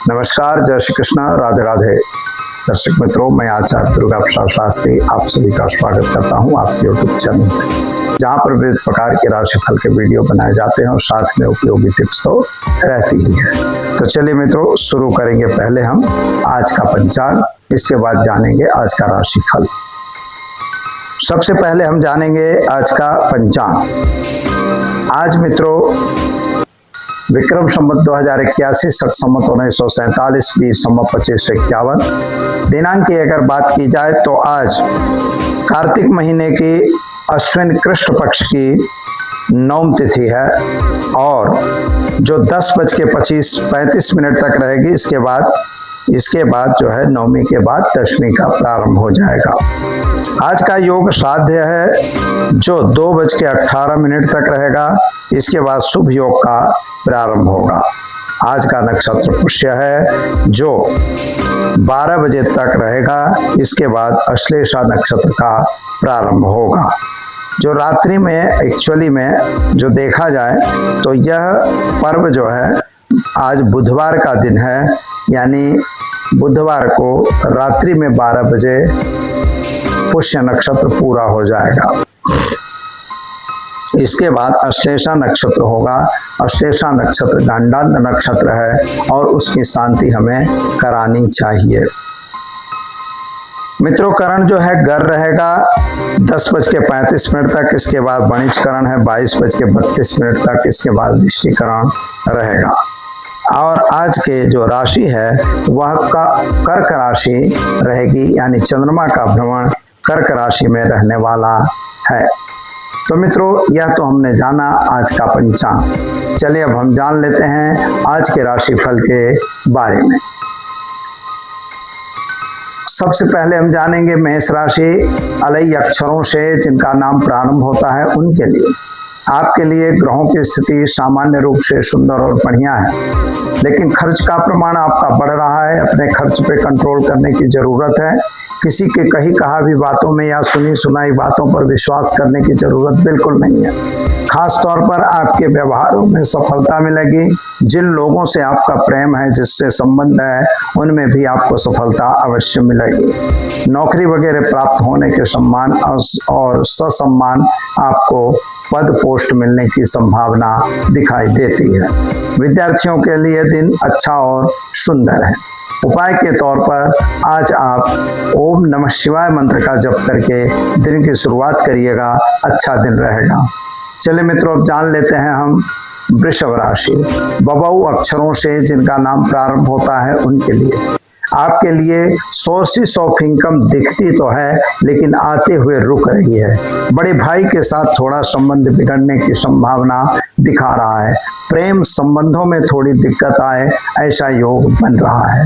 नमस्कार, जय श्री कृष्ण, राधे राधे। दर्शक मित्रों, मैं आचार्य दुर्गा प्रसाद शास्त्री आप सभी का स्वागत करता हूं आपके यूट्यूब चैनल पर, जहां पर विविध प्रकार के राशिफल के वीडियो बनाए जाते हैं और साथ में उपयोगी टिप्स तो रहती ही है। तो चलिए मित्रों, शुरू करेंगे। पहले हम आज का पंचांग, इसके बाद जानेंगे आज का राशिफल। सबसे पहले हम जानेंगे आज का पंचांग। आज मित्रों विक्रम संवत 2081, शक संवत 1947, बीर संवत 2551। दिनांक की अगर बात की जाए तो आज कार्तिक महीने की अश्विन कृष्ण पक्ष की नवम तिथि है और जो 10:25-35 तक रहेगी। इसके बाद जो है नवमी के बाद दशमी का प्रारंभ हो जाएगा। आज का योग साध्य है जो 2:18 तक रहेगा। इसके बाद शुभ योग का प्रारंभ होगा। आज का नक्षत्र पुष्य है जो 12 बजे तक रहेगा। इसके बाद अश्लेषा नक्षत्र का प्रारंभ होगा। जो रात्रि में एक्चुअली में जो देखा जाए तो यह पर्व जो है आज बुधवार का दिन है, यानी बुधवार को रात्रि में 12 बजे पुष्य नक्षत्र पूरा हो जाएगा। इसके बाद अश्लेषा नक्षत्र होगा। अश्लेषा नक्षत्र गंडांत नक्षत्र है और उसकी शांति हमें करानी चाहिए। मित्रों, करण जो है गर रहेगा 10:35 तक। इसके बाद वणिज करण है 22:32 तक। इसके बाद दृष्टिकरण रहेगा। और आज के जो राशि है वह कर्क राशि रहेगी, यानी चंद्रमा का भ्रमण कर्क राशि में रहने वाला है। तो मित्रों, यह तो हमने जाना आज का पंचांग। चलिए अब हम जान लेते हैं आज के राशिफल के बारे में। सबसे पहले हम जानेंगे मेष राशि। अलई अक्षरों से जिनका नाम प्रारंभ होता है उनके लिए आपके लिए ग्रहों की स्थिति सामान्य रूप से सुंदर और बढ़िया है, लेकिन खर्च का प्रमाण आपका बढ़ रहा है। अपने खर्च पे कंट्रोल करने की जरूरत है। किसी के कही कहा भी बातों में या सुनी सुनाई बातों पर विश्वास करने की जरूरत बिल्कुल नहीं है। खास तौर पर आपके व्यवहारों में सफलता मिलेगी। जिन लोगों से आपका प्रेम है, जिससे संबंध है, उनमें भी आपको सफलता अवश्य मिलेगी। नौकरी वगैरह प्राप्त होने के सम्मान और ससम्मान आपको पद पोस्ट मिलने की संभावना दिखाई देती है। विद्यार्थियों के लिए दिन अच्छा और सुंदर है। उपाय के तौर पर आज आप ओम नमः शिवाय मंत्र का जप करके दिन की शुरुआत करिएगा, अच्छा दिन रहेगा। चलिए मित्रों, अब जान लेते हैं हम वृषभ राशि। बबऊ अक्षरों से जिनका नाम प्रारंभ होता है उनके लिए आपके लिए सोर्सेस ऑफ इनकम दिखती तो है, लेकिन आते हुए रुक रही है। बड़े भाई के साथ थोड़ा संबंध बिगड़ने की संभावना दिखा रहा है। प्रेम संबंधों में थोड़ी दिक्कत आए, ऐसा योग बन रहा है।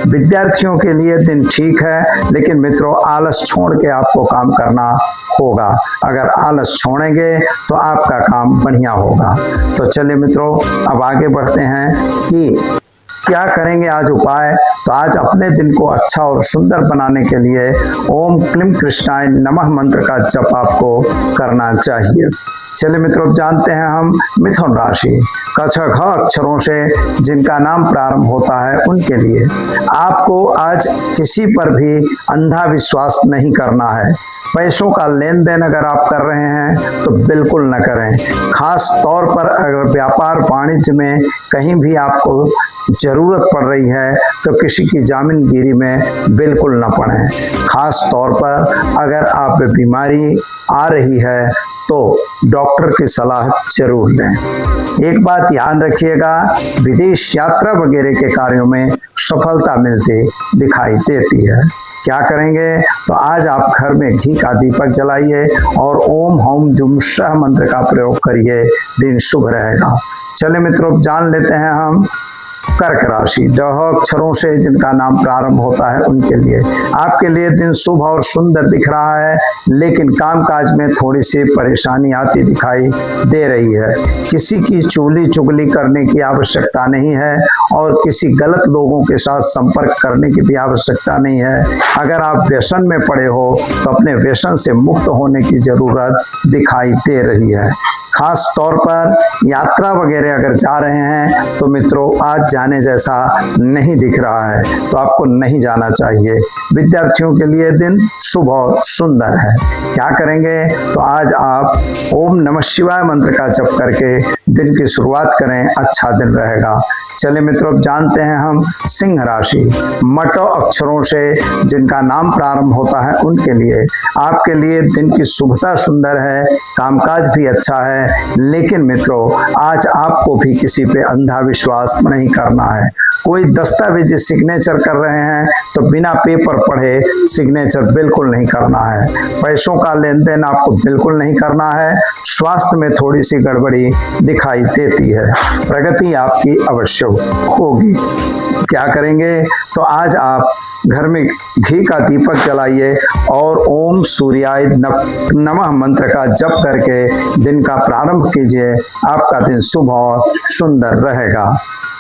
विद्यार्थियों के लिए दिन ठीक है, लेकिन मित्रों आलस छोड़ के आपको काम करना होगा। अगर आलस छोड़ेंगे तो आपका काम बढ़िया होगा। तो चलिए मित्रों, अब आगे बढ़ते हैं कि क्या करेंगे आज उपाय। तो आज अपने दिन को अच्छा और सुंदर बनाने के लिए ओम क्लीम कृष्णाय नमः मंत्र का जप आपको करना चाहिए। चलिए मित्रों, जानते हैं हम मिथुन राशि। कछ घ अक्षरों से जिनका नाम प्रारंभ होता है उनके लिए आपको आज किसी पर भी अंधा विश्वास नहीं करना है। पैसों का लेन देन अगर आप कर रहे हैं तो बिल्कुल न करें। खास तौर पर अगर व्यापार वाणिज्य में कहीं भी आपको जरूरत पड़ रही है तो किसी की जामीनगिरी में बिल्कुल न पड़ें। खास तौर पर अगर आप बीमारी आ रही है तो डॉक्टर की सलाह जरूर लें। एक बात ध्यान रखिएगा, विदेश यात्रा वगैरह के कार्यों में सफलता मिलती दिखाई देती है। क्या करेंगे तो आज आप घर में घी का दीपक जलाइए और ओम हौम जुम सह मंत्र का प्रयोग करिए, दिन शुभ रहेगा। चलिए मित्रों, जान लेते हैं हम कर्क राशि। ड अक्षरों से जिनका नाम प्रारंभ होता है उनके लिए आपके लिए दिन शुभ और सुंदर दिख रहा है, लेकिन कामकाज में थोड़ी सी परेशानी आती दिखाई दे रही है। किसी की चुगली चुगली करने की आवश्यकता नहीं है और किसी गलत लोगों के साथ संपर्क करने की भी आवश्यकता नहीं है। अगर आप व्यसन में पड़े हो तो अपने व्यसन से मुक्त होने की जरूरत दिखाई दे रही है। खास तौर पर यात्रा वगैरह अगर जा रहे हैं तो मित्रों आज जाने जैसा नहीं दिख रहा है, तो आपको नहीं जाना चाहिए। विद्यार्थियों के लिए दिन शुभ और सुंदर है। क्या करेंगे, तो आज आप ओम नमः शिवाय मंत्र का जप करके दिन की शुरुआत करें, अच्छा दिन रहेगा। चलिए मित्रों, अब जानते हैं हम सिंह राशि। मटो अक्षरों से जिनका नाम प्रारंभ होता है उनके लिए आपके लिए दिन की शुभता सुंदर है, कामकाज भी अच्छा है। लेकिन मित्रों आज आपको भी किसी पे अंधा विश्वास नहीं करना है। कोई दस्तावेज सिग्नेचर कर रहे हैं तो बिना पेपर पढ़े सिग्नेचर बिल्कुल नहीं करना है। पैसों का लेन देन आपको बिल्कुल नहीं करना है। स्वास्थ्य में थोड़ी सी गड़बड़ी दिखाई देती है। प्रगति आपकी अवश्य होगी। क्या करेंगे, तो आज आप घर में घी का दीपक जलाइए और ओम सूर्याय नमः मंत्र का जप करके दिन का प्रारंभ कीजिए। आपका दिन शुभ और सुंदर रहेगा।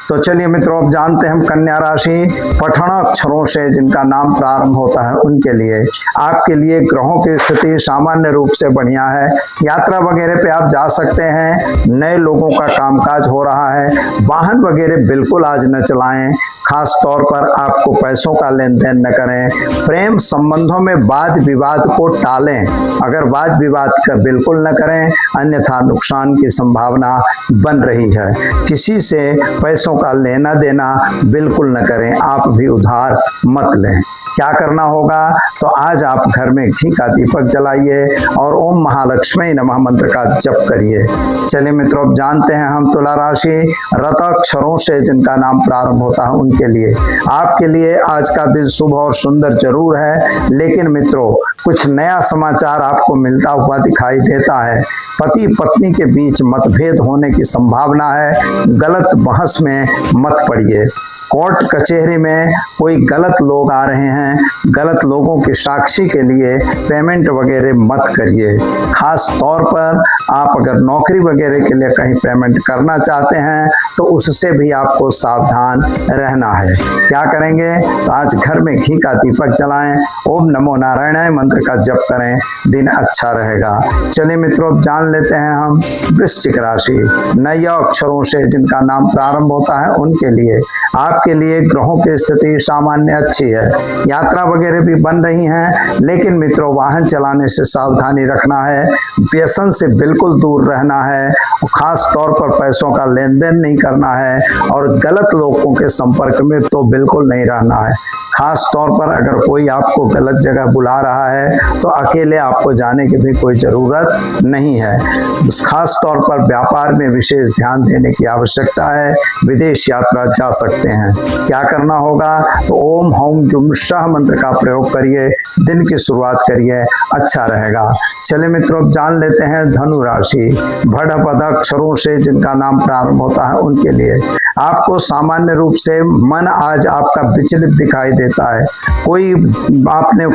तो चलिए मित्रों, अब जानते हैं हम कन्या राशि। पठन अक्षरों से जिनका नाम प्रारंभ होता है उनके लिए आपके लिए ग्रहों की स्थिति सामान्य रूप से बढ़िया है। यात्रा वगैरह पे आप जा सकते हैं। नए लोगों का कामकाज हो रहा है। वाहन वगैरह बिल्कुल आज न चलाएं। खास तौर पर आपको पैसों का लेन देन न करें। प्रेम संबंधों में वाद विवाद को टालें। अगर वाद विवाद का बिल्कुल न करें, अन्यथा नुकसान की संभावना बन रही है। किसी से पैसों का लेना देना बिल्कुल न करें। आप भी उधार मत लें। क्या करना होगा, तो आज आप घर में घी का दीपक जलाइए और ओम महालक्ष्मी नमः मंत्र का जप करिए। चलिए मित्रों, अब जानते हैं हम तुला राशि। रत अक्षरों से जिनका नाम प्रारंभ होता है उनके लिए आपके लिए आज का दिन शुभ और सुंदर जरूर है। लेकिन मित्रों कुछ नया समाचार आपको मिलता हुआ दिखाई देता है। पति पत्नी के बीच मतभेद होने की संभावना है। गलत बहस में मत पड़िए। कोर्ट कचहरी में कोई गलत लोग आ रहे हैं। गलत लोगों की साक्षी के लिए पेमेंट वगैरह मत करिए। खास तौर पर आप अगर नौकरी वगैरह के लिए कहीं पेमेंट करना चाहते हैं तो उससे भी आपको सावधान रहना है। क्या करेंगे, तो आज घर में घी का दीपक जलाएं, ओम नमो नारायणाय मंत्र का जप करें, दिन अच्छा रहेगा। चलिए मित्रों, अब जान लेते हैं हम वृश्चिक राशि। नए अक्षरों से जिनका नाम प्रारंभ होता है उनके लिए आपके लिए ग्रहों की स्थिति सामान्य अच्छी है। यात्रा वगैरह भी बन रही हैं। लेकिन मित्रों वाहन चलाने से सावधानी रखना है। व्यसन से बिल्कुल दूर रहना है। खास तौर पर पैसों का लेन देन नहीं करना है और गलत लोगों के संपर्क में तो बिल्कुल नहीं रहना है। खास तौर पर अगर कोई आपको गलत जगह बुला रहा है तो अकेले आपको जाने की भी कोई ज़रूरत नहीं है। खास तौर पर व्यापार में विशेष ध्यान देने की आवश्यकता है। विदेश यात्रा जा सकते हैं। क्या करना होगा, तो ओम हौम जुम शाह मंत्र का प्रयोग करिए, दिन की शुरुआत करिए, अच्छा रहेगा। चलिए मित्रों, अब जान लेते हैं धनु राशि। भड़ पद अक्षरों से जिनका नाम प्रारंभ होता है उनके लिए आपको सामान्य रूप से मन आज आपका विचलित दिखाई देता है। कोई आपने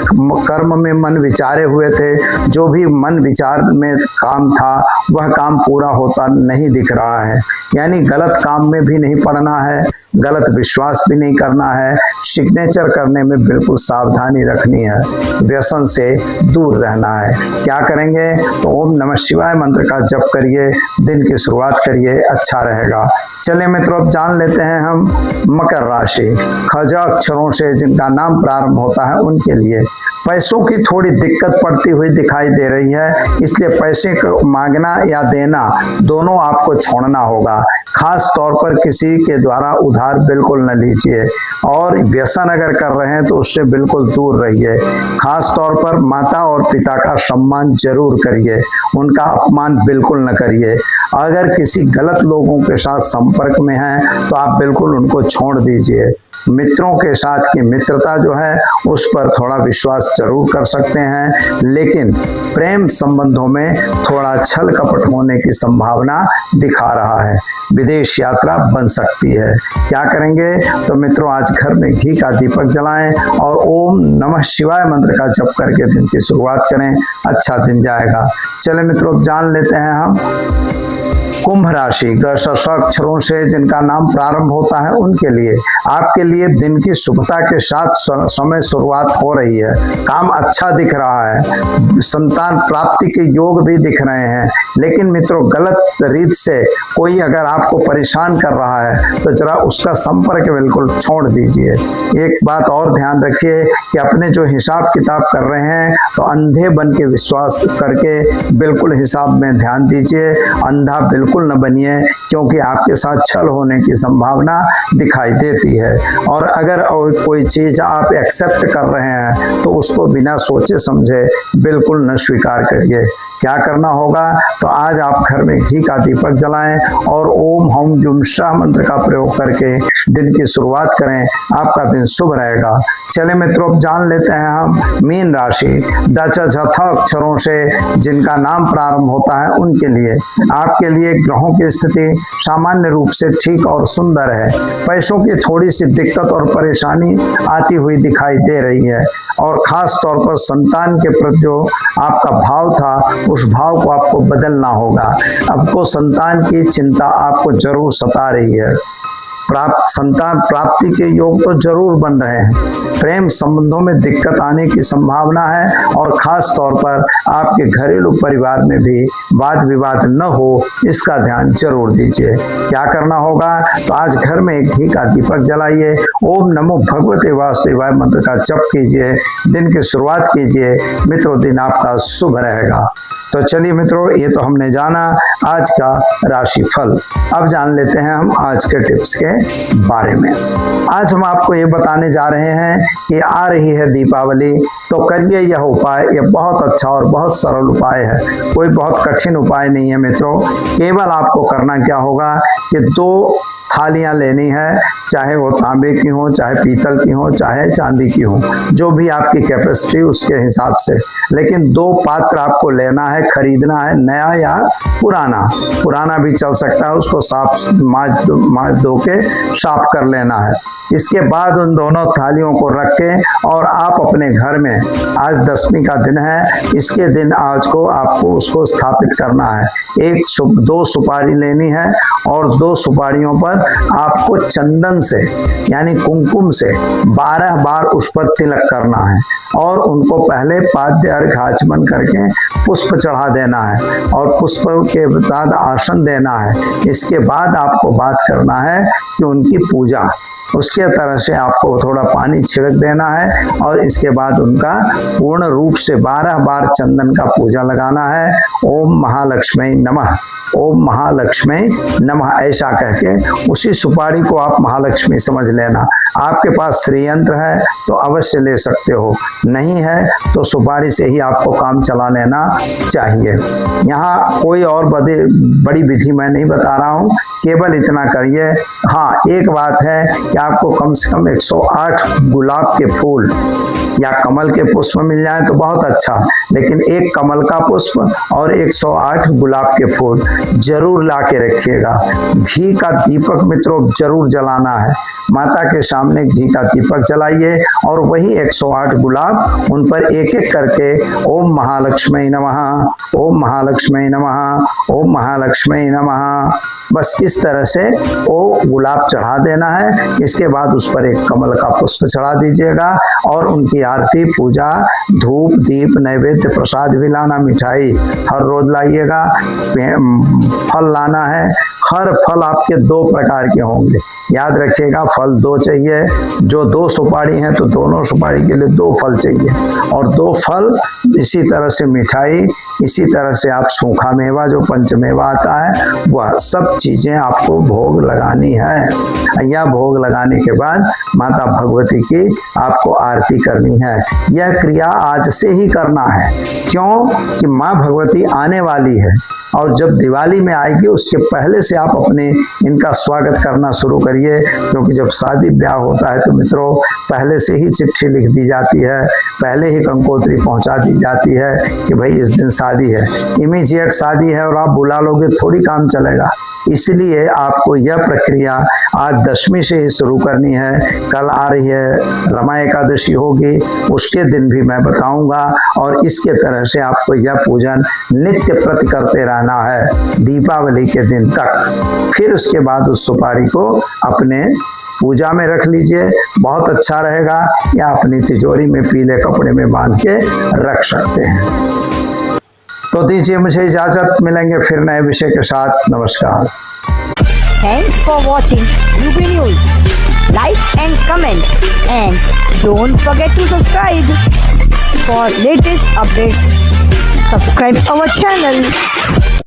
कर्म में मन विचारे हुए थे, जो भी मन विचार में काम था वह काम पूरा होता नहीं दिख रहा है। यानी गलत काम में भी नहीं पड़ना है, गलत विश्वास भी नहीं करना है। सिग्नेचर करने में बिल्कुल सावधानी रखनी है। व्यसन से दूर रहना है। क्या करेंगे, तो ओम नमः शिवाय मंत्र का जप करिए, दिन की शुरुआत करिए, अच्छा रहेगा। चलिए मित्रों, अब जान लेते हैं हम मकर राशि। खजा अक्षरों से जिनका नाम प्रारंभ होता है उनके लिए पैसों की थोड़ी दिक्कत पड़ती हुई दिखाई दे रही है। इसलिए पैसे को मांगना या देना दोनों आपको छोड़ना होगा। खास तौर पर किसी के द्वारा उधार बिल्कुल न लीजिए और व्यसन अगर कर रहे हैं तो उससे बिल्कुल दूर रहिए। खास तौर पर माता और पिता का सम्मान जरूर करिए, उनका अपमान बिल्कुल न करिए। अगर किसी गलत लोगों के साथ संपर्क में हैं तो आप बिल्कुल उनको छोड़ दीजिए। मित्रों के साथ की मित्रता जो है उस पर थोड़ा विश्वास जरूर कर सकते हैं, लेकिन प्रेम संबंधों में थोड़ा छल कपट होने की संभावना दिखा रहा है। विदेश यात्रा बन सकती है। क्या करेंगे, तो मित्रों आज घर में घी का दीपक जलाएं और ओम नमः शिवाय मंत्र का जप करके दिन की शुरुआत करें, अच्छा दिन जाएगा। चले मित्रों, जान लेते हैं हम कुंभ राशि अक्षरों से जिनका नाम प्रारंभ होता है उनके लिए आपके लिए दिन की शुभता के साथ समय शुरुआत हो रही है। काम अच्छा दिख रहा है, संतान प्राप्ति के योग भी दिख रहे हैं। लेकिन मित्रों, गलत रीत से कोई अगर आपको परेशान कर रहा है तो जरा उसका संपर्क बिल्कुल छोड़ दीजिए। एक बात और ध्यान रखिए कि अपने जो हिसाब किताब कर रहे हैं तो अंधे बन के विश्वास करके बिल्कुल हिसाब में ध्यान दीजिए। अंधा बिल्कुल न बनिए, क्योंकि आपके साथ छल होने की संभावना दिखाई देती है। और अगर कोई चीज आप एक्सेप्ट कर रहे हैं तो उसको बिना सोचे समझे बिल्कुल न स्वीकार करिए। क्या करना होगा, तो आज आप घर में घी का दीपक जलाएं और ओम हम जुम शाह मंत्र का प्रयोग करके दिन की शुरुआत करें। आपका दिन शुभ रहेगा। चले मित्रों, अब जान लेते हैं हम मीन राशि अक्षरों से जिनका नाम प्रारंभ होता है उनके लिए आपके लिए ग्रहों की स्थिति सामान्य रूप से ठीक और सुंदर है। पैसों की थोड़ी सी दिक्कत और परेशानी आती हुई दिखाई दे रही है, और खास तौर पर संतान के प्रति जो आपका भाव था उस भाव को आपको बदलना होगा। आपको संतान की चिंता आपको जरूर सता रही है। संतान प्राप्ति के योग तो जरूर बन रहे हैं। प्रेम संबंधों में दिक्कत आने की संभावना है, और खास तौर पर आपके घरेलू परिवार में भी वाद विवाद न हो, इसका ध्यान जरूर दीजिए। क्या करना होगा, तो आज घर में एक घी का दीपक जलाइए, ओम नमो भगवते वासुदेवाय मंत्र का जप कीजिए, दिन की शुरुआत कीजिए। मित्रों, दिन आपका शुभ रहेगा। तो चलिए मित्रों, ये तो हमने जाना आज का राशि फल। अब जान लेते हैं हम आज के टिप्स के बारे में। आज हम आपको ये बताने जा रहे हैं कि आ रही है दीपावली, तो करिए यह उपाय। यह बहुत अच्छा और बहुत सरल उपाय है, कोई बहुत कठिन उपाय नहीं है मित्रों। केवल आपको करना क्या होगा कि 2 थालियां लेनी है, चाहे वो तांबे की हो, चाहे पीतल की हो, चाहे चांदी की हो, जो भी आपकी कैपेसिटी उसके हिसाब से। लेकिन 2 पात्र आपको लेना है, खरीदना है, नया या पुराना भी चल सकता है। उसको साफ माज धो के साफ कर लेना है। इसके बाद उन दोनों थालियों को रख के और आप अपने घर में, आज दशमी का दिन है, इसके दिन आज को आपको उसको स्थापित करना है। 2 सुपारी लेनी है, और 2 सुपारियों पर आपको चंदन से यानी कुमकुम से 12 बार उस पर तिलक करना है, और उनको पहले पाद्य अर्घ आचमन करके पुष्प चढ़ा देना है, और पुष्प के बाद आसन देना है। इसके बाद आपको बात करना है कि उनकी पूजा, उसके तरह से आपको थोड़ा पानी छिड़क देना है, और इसके बाद उनका पूर्ण रूप से 12 बार चंदन का पूजा लगाना है। ओम महालक्ष्मी नमः, ओम महालक्ष्मी नमः, ऐसा कह के उसी सुपारी को आप महालक्ष्मी समझ लेना। आपके पास श्रीयंत्र है तो अवश्य ले सकते हो, नहीं है तो सुपारी से ही आपको काम चला लेना चाहिए। यहाँ कोई और बड़ी विधि मैं नहीं बता रहा हूँ, केवल इतना करिए। हाँ, एक बात है कि आपको कम से कम 108 गुलाब के फूल या कमल के पुष्प मिल जाए तो बहुत अच्छा, लेकिन 1 कमल का पुष्प और 108 गुलाब के फूल जरूर ला के रखिएगा। घी का दीपक मित्रों जरूर जलाना है। माता के सामने घी का दीपक जलाइए, और वही 108 गुलाब, उन पर एक एक करके ओम महालक्ष्मी नमः, ओम महालक्ष्मी नमः, ओम महालक्ष्मी नमः, बस इस तरह से वो गुलाब चढ़ा देना है। इसके बाद उस पर 1 कमल का पुष्प चढ़ा दीजिएगा, और उनकी आरती, पूजा, धूप, दीप, नैवेद्य, प्रसाद भी लाना, मिठाई हर रोज लाइएगा। फल लाना है, हर फल आपके 2 प्रकार के होंगे, याद रखिएगा। फल 2 चाहिए, जो 2 सुपारी हैं तो दोनों सुपारी के लिए 2 फल चाहिए, और 2 फल, इसी तरह से मिठाई, इसी तरह से आप सूखा मेवा जो पंचमेवा आता है, वह सब चीजें आपको भोग लगानी है। यह भोग लगाने के बाद माता भगवती की आपको आरती करनी है। यह क्रिया आज से ही करना है, क्यों कि माँ भगवती आने वाली है, और जब दिवाली में आएगी उसके पहले से आप अपने इनका स्वागत करना शुरू करिए। क्योंकि जब शादी ब्याह होता है तो मित्रों पहले से ही चिट्ठी लिख दी जाती है, पहले ही कंकोत्री पहुंचा दी जाती है कि भाई इस दिन शादी शादी है, इमीडिएट शादी है और आप बुला लोगे थोड़ी काम चलेगा। इसलिए आपको यह प्रक्रिया आज 10वीं से ही शुरू करनी है। कल आ रही है रमा एकादशी होगी, उसके दिन भी मैं बताऊंगा और इसके तरह से आपको यह पूजन नित्य प्रति करते रहना है दीपावली के दिन तक। फिर उसके बाद उस सुपारी को अपने पूजा में रख लीजिए, बहुत अच्छा रहेगा, या अपनी तिजोरी में पीले कपड़े में बांध के रख सकते हैं। तो दीजिए मुझे इजाजत, मिलेंगे फिर नए विषय के साथ। नमस्कार। Thanks for watching UP news. Like and comment and don't forget to subscribe for latest updates. Subscribe our channel.